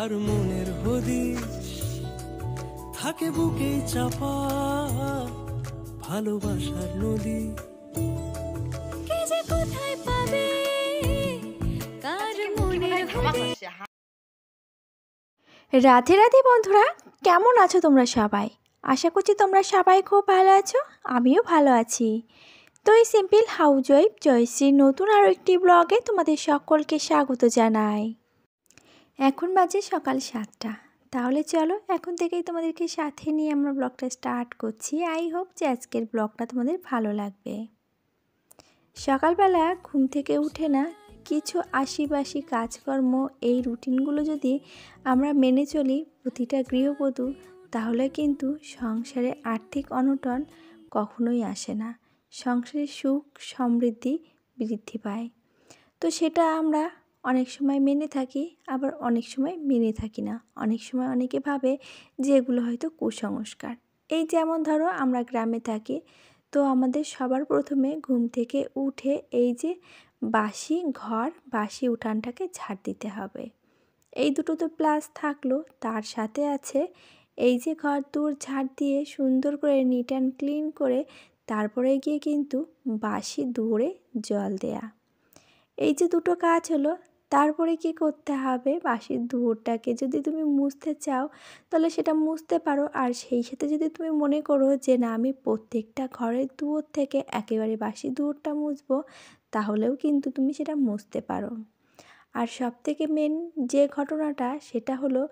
কার মনের হদিশ থাকে বুকে চাপা ভালোবাসার নদী। কে যে কোথায় পাবে কার মনের হদিশ। রাধে রাধে বন্ধুরা, কেমন আছো তোমরা সবাই? আশা করছি তোমরা সবাই খুব ভালো আছো, আমিও ভালো আছি। তো এই সিম্পল হাউসওয়াইফ জয়শ্রীর নতুন আরও একটি ব্লগে তোমাদের সকলকে স্বাগত জানাই। এখন বাজে সকাল 7টা। তাহলে চলো এখন থেকেই তোমাদেরকে সাথে নিয়ে আমরা ব্লগটা স্টার্ট করছি। আই হোপ যে আজকের ব্লগটা তোমাদের ভালো লাগবে। সকালবেলা ঘুম থেকে উঠে না কিছু আশিবাসি কাজকর্ম, এই রুটিনগুলো যদি আমরা মেনে চলি প্রতিটা গৃহবধূ, তাহলে কিন্তু সংসারে আর্থিক অনটন কখনোই আসে না, সংসারের সুখ সমৃদ্ধি বৃদ্ধি পায়। তো সেটা আমরা অনেক সময় মেনে থাকি, আবার অনেক সময় মেনে থাকি না। অনেক সময় অনেকে ভাবে যে এগুলো হয়তো কুসংস্কার। এই যেমন ধরো আমরা গ্রামে থাকি, তো আমাদের সবার প্রথমে ঘুম থেকে উঠে এই যে বাসি ঘর বাসি উঠানটাকে ঝাড় দিতে হবে। এই দুটো তো প্লাস থাকলো, তার সাথে আছে এই যে ঘর দূর ঝাড় দিয়ে সুন্দর করে নিট অ্যান্ড ক্লিন করে তারপরে গিয়ে কিন্তু বাসি দূরে জল দেয়া। এই যে দুটো কাজ হলো। তারপরে কি করতে হবে, বাসির দুয়ারটাকে যদি তুমি মুছতে চাও তাহলে সেটা মুছতে পারো। আর সেই সাথে যদি তুমি মনে করো যে না আমি প্রত্যেকটা ঘরের দুয়ার থেকে একেবারে বাসি দুয়ারটা মুছবো, তাহলেও কিন্তু তুমি সেটা মুছতে পারো। আর সবথেকে মেন যে ঘটনাটা সেটা হলো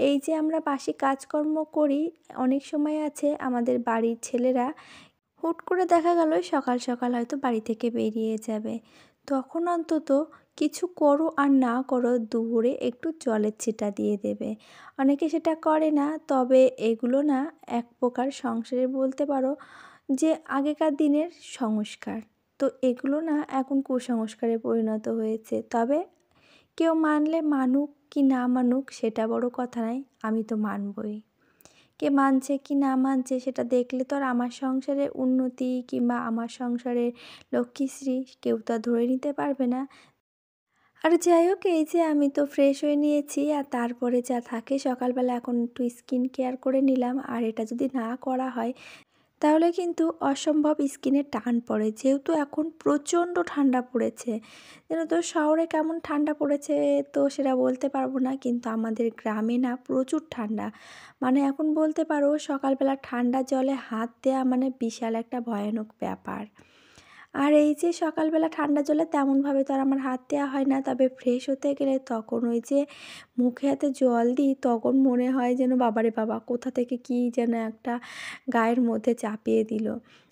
এই যে আমরা বাসি কাজকর্ম করি, অনেক সময় আছে আমাদের বাড়ির ছেলেরা হুট করে দেখা গেল সকাল সকাল হয়তো বাড়ি থেকে বেরিয়ে যাবে, তখন অন্তত কিছু করো আর না করো দুপুরে একটু জলের ছিটা দিয়ে দেবে। অনেকে সেটা করে না, তবে এগুলো না এক প্রকার সংসারে বলতে পারো যে আগেকার দিনের সংস্কার। তো এগুলো না এখন কুসংস্কারে পরিণত হয়েছে। তবে কেউ মানলে মানুক কি না মানুক সেটা বড় কথা নয়, আমি তো মানবই। কে মানছে কি না মানছে সেটা দেখলে তো আর আমার সংসারের উন্নতি কিংবা আমার সংসারের লক্ষ্মীশ্রী কেউ তো আর ধরে নিতে পারবে না। আর যাই হোক, এই যে আমি তো ফ্রেশ হয়ে নিয়েছি, আর তারপরে যা থাকে সকালবেলা এখন একটু স্কিন কেয়ার করে নিলাম। আর এটা যদি না করা হয় তাহলে কিন্তু অসম্ভব স্কিনে টান পড়ে, যেহেতু এখন প্রচণ্ড ঠান্ডা পড়েছে। যেন তো শহরে কেমন ঠান্ডা পড়েছে তো সেটা বলতে পারবো না, কিন্তু আমাদের গ্রামে না প্রচুর ঠান্ডা। মানে এখন বলতে পারো সকালবেলা ঠান্ডা জলে হাত দেওয়া মানে বিশাল একটা ভয়ানক ব্যাপার। আর এই যে সকালবেলা ঠান্ডা জলে তেমনভাবে তো আর আমার হাত দেওয়া হয় না, তবে ফ্রেশ হতে গেলে তখন ওই যে মুখে হাতে জল দিই তখন মনে হয় যেন বাবারে বাবা কোথা থেকে কী যেন একটা গায়ের মধ্যে চাপিয়ে দিল।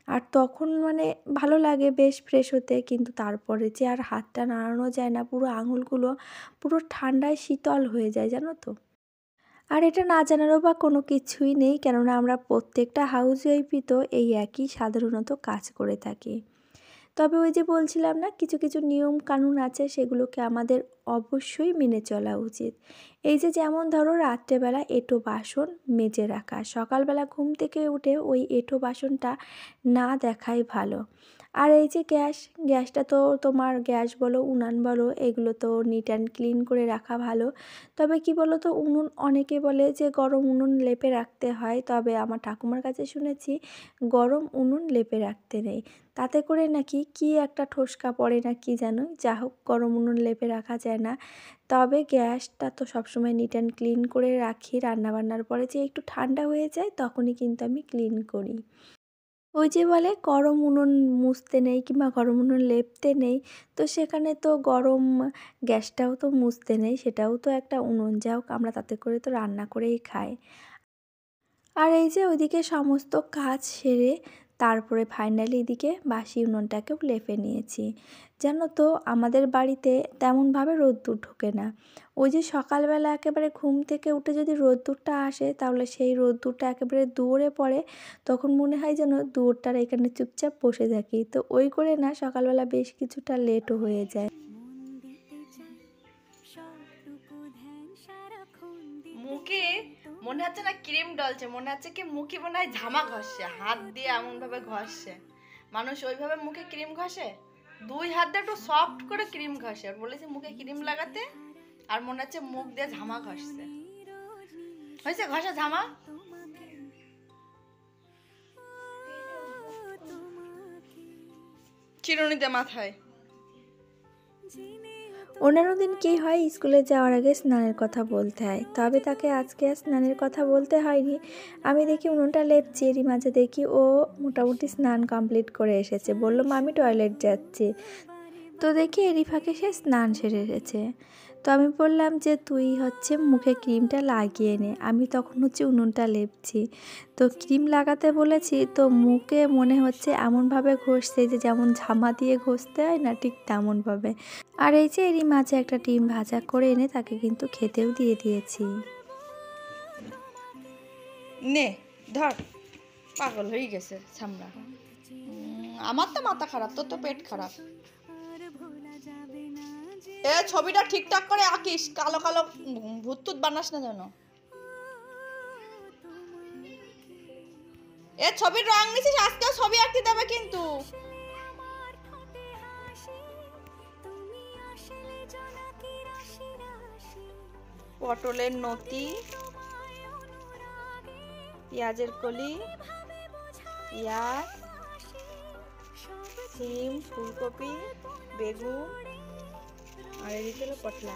আর তখন মানে ভালো লাগে বেশ ফ্রেশ হতে, কিন্তু তারপরে যে আর হাতটা নাড়ানো যায় না, পুরো আঙুলগুলো পুরো ঠান্ডায় শীতল হয়ে যায় জানো তো। আর এটা না জানারও বা কোনো কিছুই নেই, কেননা আমরা প্রত্যেকটা হাউসওয়াইফই তো এই একই সাধারণত কাজ করে থাকি। তবে ওই যে বলছিলাম না কিছু কিছু নিয়ম কানুন আছে, সেগুলোকে আমাদের অবশ্যই মেনে চলা উচিত। এই যে যেমন ধরো রাত্রেবেলা এঁটো বাসন মেজে রাখা, সকালবেলা ঘুম থেকে উঠে ওই এঁটো বাসনটা না দেখাই ভালো। আর এই যে গ্যাসটা তো তোমার গ্যাস বলো উনান বলো এগুলো তো নিট অ্যান্ড ক্লিন করে রাখা ভালো। তবে কি বলো তো, উনুন অনেকে বলে যে গরম উনুন লেপে রাখতে হয়, তবে আমার ঠাকুমার কাছে শুনেছি গরম উনুন লেপে রাখতে নেই, তাতে করে নাকি কি একটা ঠোসকা পড়ে না কি জানো। যা হোক, গরম উনুন লেপে রাখা যায় না। তবে গ্যাসটা তো সবসময় নিট অ্যান্ড ক্লিন করে রাখি, রান্নাবান্নার পরে যে একটু ঠান্ডা হয়ে যায় তখনই কিন্তু আমি ক্লিন করি। ওই যে বলে গরম উনুন মুছতে নেই কিংবা গরম উনুন লেপতে নেই, তো সেখানে তো গরম গ্যাসটাও তো মুছতে নেই, সেটাও তো একটা উনুন। যা হোক, আমরা তাতে করে তো রান্না করেই খাই। আর এই যে ওইদিকে সমস্ত কাজ সেরে তারপরে ফাইনালি এদিকে বাসি উনুনটাকেও লেপে নিয়েছি। জানো তো আমাদের বাড়িতে তেমনভাবে রোদ্দুর ঢোকে না। ওই যে সকালবেলা একেবারে ঘুম থেকে উঠে যদি রোদ্দুরটা আসে তাহলে সেই রোদ্দুরটা একেবারে দুয়ারে পড়ে, তখন মনে হয় যেন দুয়ারটার এখানে চুপচাপ বসে থাকি। তো ওই করে না সকালবেলা বেশ কিছুটা লেটও হয়ে যায়। মুখে মনে হচ্ছে না ক্রিম ডলছে, মনে হচ্ছে কি মুখে মনে হয় ঝামা ঘষছে, হাত দিয়ে এমন ভাবে ঘষছে। মানুষ ওইভাবে মুখে ক্রিম ঘষে, দুই হাত দিয়ে একটু সফট করে ক্রিম ঘষে। আর বলেছে মুখে ক্রিম লাগাতে, আর মনে হচ্ছে মুখ দিয়ে ঝামা ঘষছে। হয়েছে ঘষা ঝামা? চিরুনিতে মাথায়। অন্যান্য দিন কী হয়, স্কুলে যাওয়ার আগে স্নানের কথা বলতে হয়, তবে তাকে আজকে আর স্নানের কথা বলতে হয়নি। আমি দেখি উনুনটা লেপছি, এরই মাঝে দেখি ও মোটামুটি স্নান কমপ্লিট করে এসেছে। বলল মা আমি টয়লেট যাচ্ছি। তো দেখি এরই ফাঁকে সে স্নান সেরে এসেছে। তো আমি বললাম যে তুই মুখে ক্রিমটা লাগিয়ে নে। আমি তখন উনুনটা লেপছি। তো ক্রিম লাগাতে বলেছি, তো মুখে মনে হচ্ছে এমনভাবে ঘষছে যে যেমন ঝামা দিয়ে ঘষতে হয় না, ঠিক তেমনভাবে। আর এই যে এরই মাঝে একটা ডিম ভাজা করে এনে তাকে কিন্তু খেতেও দিয়ে দিয়েছি। নে ধর, পাগল হয়ে গেছে ছামড়া। আমার তো মাথা খারাপ, তোর তো পেট খারাপ। এ ছবিটা ঠিকঠাক করে আঁকিস, কালো কালো ভূত টুত বানাস না যেন। এ ছবির রং নিছিস, আজকেও ছবি আঁকতে দেবে কিন্তু। পটলের নতি, পেঁয়াজের কলি, পেঁয়াজ, সিম, ফুলকপি, বেগুন, আর এদিকে হলো পটলা।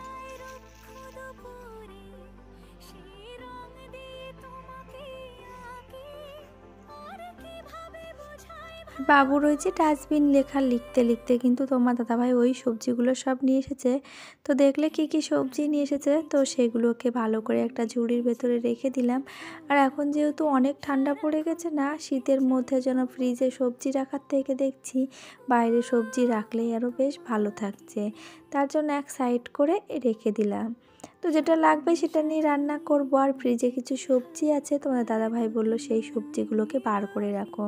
বাবুর ওই যে ডাস্টবিন লেখা লিখতে লিখতে কিন্তু তোমার দাদাভাই ওই সবজিগুলো সব নিয়ে এসেছে। তো দেখলে কি কি সবজি নিয়ে এসেছে, তো সেগুলোকে ভালো করে একটা ঝুড়ির ভেতরে রেখে দিলাম। আর এখন যেহেতু অনেক ঠান্ডা পড়ে গেছে না, শীতের মধ্যে যেন ফ্রিজে সবজি রাখার থেকে দেখছি বাইরে সবজি রাখলেই আরও বেশ ভালো থাকছে। তার জন্য এক সাইড করে রেখে দিলাম। তো যেটা লাগবে সেটা নিয়ে রান্না করব। আর ফ্রিজে কিছু সবজি আছে, তোমাদের দাদাভাই বলল সেই সবজিগুলোকে বার করে রাখো,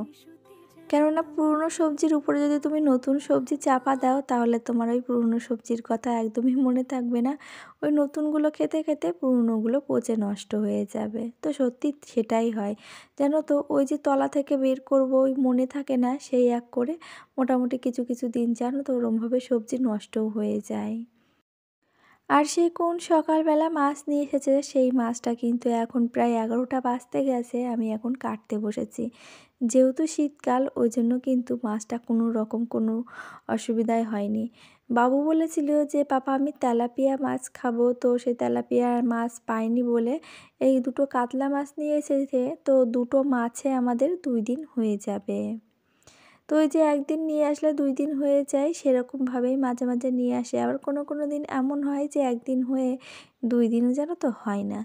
কেননা পুরনো সবজির উপরে যদি তুমি নতুন সবজি চাপা দাও তাহলে তোমার ওই পুরনো সবজির কথা একদমই মনে থাকবে না। ওই নতুনগুলো খেতে খেতে পুরনোগুলো পচে নষ্ট হয়ে যাবে। তো সত্যি সেটাই হয়, জানো তো। ওই যে তলা থেকে বের করব ওই মনে থাকে না, সেই এক করে মোটামুটি কিছু কিছু দিন জানো তো ওরমভাবে সবজি নষ্টও হয়ে যায়। আর সেই কোন সকালবেলা মাছ নিয়ে এসেছে, সেই মাছটা কিন্তু এখন প্রায় 11টা বাজতে গেছে। আমি এখন কাটতে বসেছি। যেহেতু শীতকাল, ওই জন্য কিন্তু মাছটা কোনো রকম কোনো অসুবিধাই হয়নি। বাবু বলেছিল যে পাপা আমি তেলাপিয়া মাছ খাবো, তো সেই তেলাপিয়া মাছ পাইনি বলে এই দুটো কাতলা মাছ নিয়ে এসেছে। তো দুটো মাছে আমাদের 2 দিন হয়ে যাবে। তো ওই যে একদিন নিয়ে আসলে 2 দিন হয়ে যায়, সেরকমভাবেই মাঝে মাঝে নিয়ে আসে। আবার কোনো কোনো দিন এমন হয় যে একদিন হয়ে 2 দিনও যেন তো হয় না।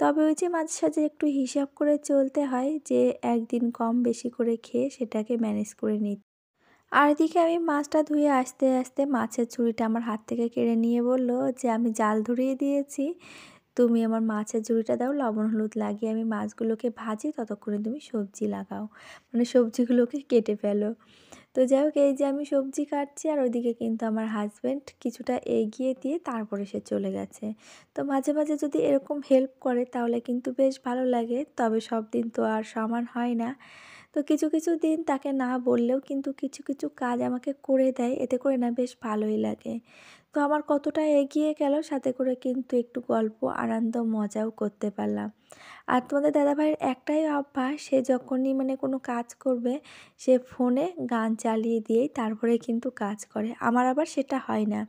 তবে ওই যে মাঝে সাঝে একটু হিসাব করে চলতে হয়, যে একদিন কম বেশি করে খেয়ে সেটাকে ম্যানেজ করে নিতে। আর এদিকে আমি মাছটা ধুয়ে আসতে আসতে মাছের ঝুড়িটা আমার হাত থেকে কেড়ে নিয়ে বলল যে আমি জাল ধরিয়ে দিয়েছি, তুমি আমার মাছের ঝুড়িটা দাও, লবণ হলুদ লাগিয়ে আমি মাছগুলোকে ভাজি, ততক্ষণে তুমি সবজি লাগাও, মানে সবজিগুলোকে কেটে ফেলো। তো যাই হোক, এই যে আমি সবজি কাটছি আর ওইদিকে কিন্তু আমার হাজব্যান্ড কিছুটা এগিয়ে দিয়ে তারপরে সে চলে গেছে। তো মাঝে মাঝে যদি এরকম হেল্প করে তাহলে কিন্তু বেশ ভালো লাগে, তবে সব দিন তো আর সমান হয় না। তো কিছু কিছু দিন তাকে না বললেও কিন্তু কিছু কিছু কাজ আমাকে করে দেয়, এতে করে না বেশ ভালোই লাগে। তো আমার কতটা এগিয়ে গেল, সাথে করে কিন্তু একটু গল্প আনন্দ মজাও করতে পারলাম। আর তোমাদের দাদাভাইয়ের একটাই অভ্যাস, সে যখনই মানে কোনো কাজ করবে সে ফোনে গান চালিয়ে দিয়েই তারপরে কিন্তু কাজ করে। আমার আবার সেটা হয় না।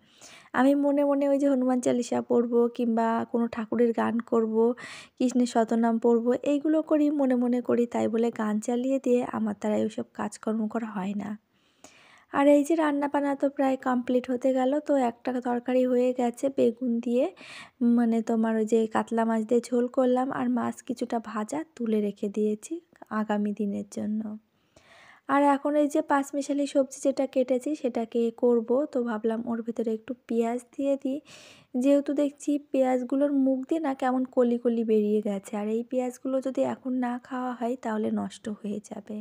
আমি মনে মনে ওই যে হনুমান চালিসা পড়বো কিংবা কোনো ঠাকুরের গান করব, কৃষ্ণের শতনাম পড়বো, এইগুলো করি, মনে মনে করি, তাই বলে গান চালিয়ে দিয়ে আমার দ্বারা ওইসব কাজকর্ম করা হয় না। আর এই যে রান্না বান্না তো প্রায় কমপ্লিট হতে গেল। তো একটা তরকারি হয়ে গেছে বেগুন দিয়ে, মানে তোমার ওই যে কাতলা মাছ দিয়ে ঝোল করলাম, আর মাছ কিছুটা ভাজা তুলে রেখে দিয়েছি আগামী দিনের জন্য। আর এখন এই যে পাঁচমিশালি সবজি যেটা কেটেছি সেটাকে করব, তো ভাবলাম ওর ভিতরে একটু পেঁয়াজ দিয়ে দিই, যেহেতু দেখছি পেঁয়াজগুলোর মুখ দিয়ে না কেমন কলি কলি বেরিয়ে গেছে, আর এই পেঁয়াজগুলো যদি এখন না খাওয়া হয় তাহলে নষ্ট হয়ে যাবে।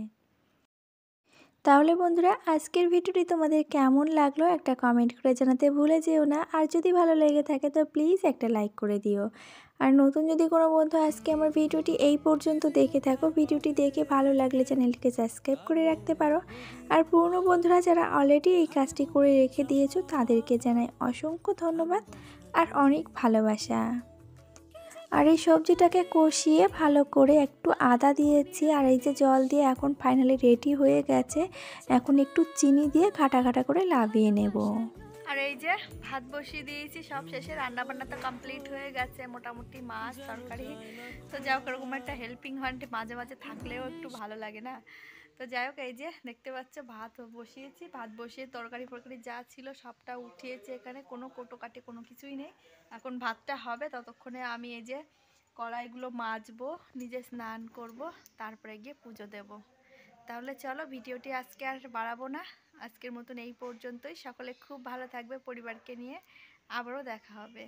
তাহলে বন্ধুরা, আজকের ভিডিওটি তোমাদের কেমন লাগলো একটা কমেন্ট করে জানাতে ভুলে যেও না। আর যদি ভালো লেগে থাকে তো প্লিজ একটা লাইক করে দিও। আর নতুন যদি কোনো বন্ধু আজকে আমার ভিডিওটি এই পর্যন্ত দেখে থাকো, ভিডিওটি দেখে ভালো লাগলে চ্যানেলটিকে সাবস্ক্রাইব করে রাখতে পারো। আর পুরনো বন্ধুরা যারা অলরেডি এই কাজটি করে রেখে দিয়েছো তাদেরকে জানাই অসংখ্য ধন্যবাদ আর অনেক ভালোবাসা। আর এই সবজিটাকে কষিয়ে ভালো করে একটু আদা দিয়েছি, আর এই যে জল দিয়ে এখন ফাইনালি রেডি হয়ে গেছে। এখন একটু চিনি দিয়ে ঘাটা ঘাটা করে লাভিয়ে নেব। আর এই যে ভাত বসিয়ে দিয়েছি, সব শেষে, রান্না বান্না তো কমপ্লিট হয়ে গেছে মোটামুটি, মাছ তরকারি। তো যাই হোক, এরকম একটা হেল্পিং হ্যান্ড মাঝে মাঝে থাকলেও একটু ভালো লাগে না? তো যাই হোক, এই যে দেখতে পাচ্ছ ভাত বসিয়েছি, ভাত বসিয়ে তরকারি ফরকারি যা ছিল সবটা উঠিয়েছি, এখানে কোনো কোটো কাটে কোনো কিছুই নেই। এখন ভাতটা হবে, ততক্ষণে আমি এই যে কড়াইগুলো মাজবো, নিজে স্নান করব, তারপরে গিয়ে পুজো দেব। তাহলে চলো, ভিডিওটি আজকে আর বাড়াবো না, আজকের মতন এই পর্যন্তই। সকলে খুব ভালো থাকবে পরিবারকে নিয়ে, আবারও দেখা হবে।